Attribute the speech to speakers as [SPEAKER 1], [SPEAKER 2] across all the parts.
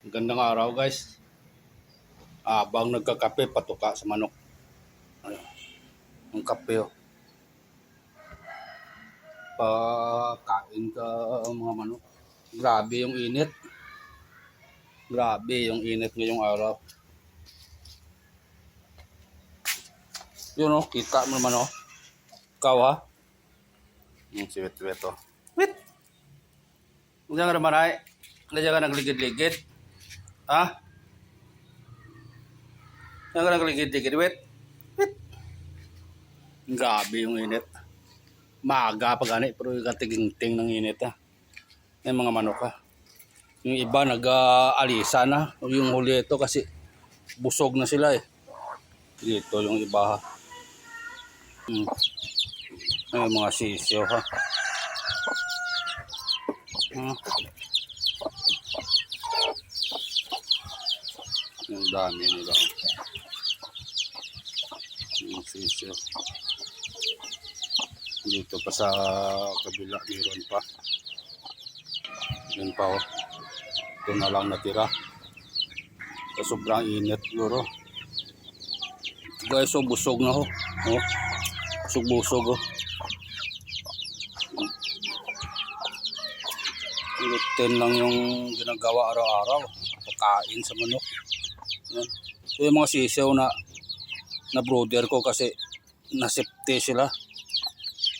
[SPEAKER 1] Gandang araw guys. Abang nagkakape, patuka sa manok. Ayun, ang kape oh. Pakain ka mga manok. Grabe yung init. Grabe yung init ngayong araw. Yun oh, kita mo naman oh. Ikaw ha. Yung siwit-siwit oh. Wait! Diyan ka naman ay. Diyan ka nagligid-ligid. Ha? Diyan ka nagligid-ligid. Wait! Wait! Grabe yung init. Maaga pa gani pero katiging-ting ng init ha. Yung mga manok ha. Yung iba nag-alisa na. Yung huli ito kasi busog na sila eh. Dito yung iba ha. Yung mga sisiyo ha. Yung dami nila. Yung sisiyo. Dito pa sa kabila meron pa. Yun pa oh. Ito na lang natira. Sa sobrang init siguro. Guys, so busog na ho. Oh. Busog-busog oh. Routine lang yung ginagawa araw-araw. Pagkain sa manok. Yan. So yung mga sisiw na brooder ko kasi nasipte sila.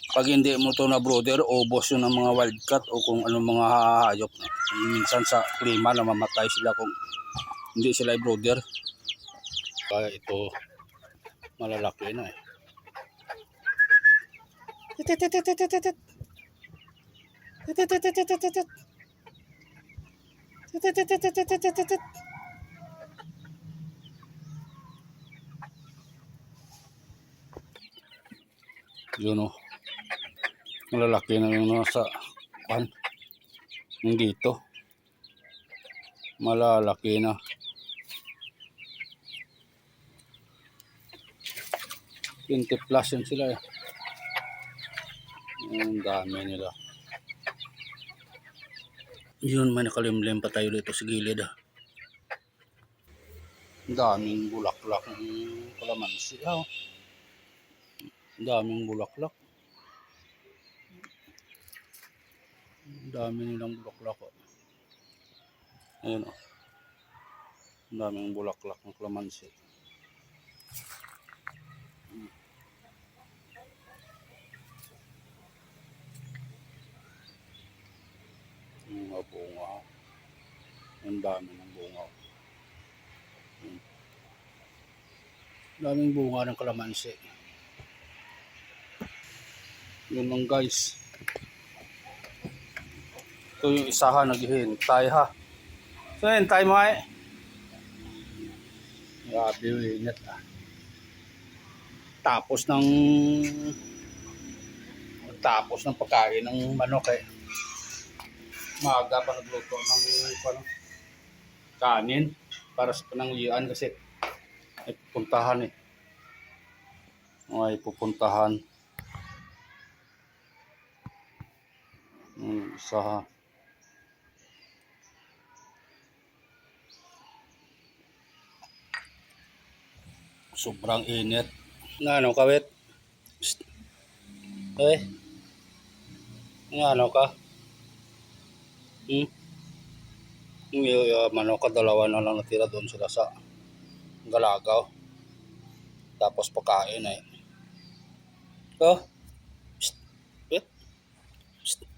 [SPEAKER 1] Pag hindi mo to na brooder, ubos yun ng mga wildcat o kung anong mga hayop. Minsan sa klima na mamatay sila kung hindi sila i-brooder. Kaya ito malalaki na eh. Yun o. Malalaki na yung nasa pan. Yung dito. Malalaki na. +20 yun sila eh. Ang dami nila. Yun, may nakalimlim pa tayo dito sa gilid ah. Ang daming bulaklak ng kalamansi ah. Ang daming bulaklak. Ang dami nilang bulaklak oh. Ayun oh. Ang daming bulaklak ng kalamansi. Mga bunga. Ang dami ng bunga. Daming bunga ng kalamansi. Yun lang guys. Ito yung isahan naghihintay ha. So hintay mo ay. Grabe yung init ah. Tapos ng pagkain ng manok eh. Maaga pa nagluto ng kanin para sa pananglian kasi ay pupuntahan eh. Ay pupuntahan. Isa. Sobrang init. Ano kawit? Eh? Ano ka? Yung manok dalawa na lang natira doon sila sa galagaw. Tapos pagkain eh. Oh. Psst. Wait. Psst.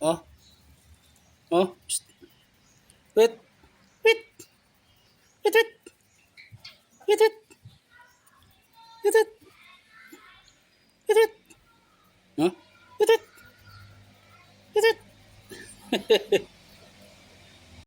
[SPEAKER 1] Oh. Oh. Psst. Wait. Wait. Wait. Wait. Wait. Wait. Wait. Wait. Wait. Huh? Wait. Wait. Wait.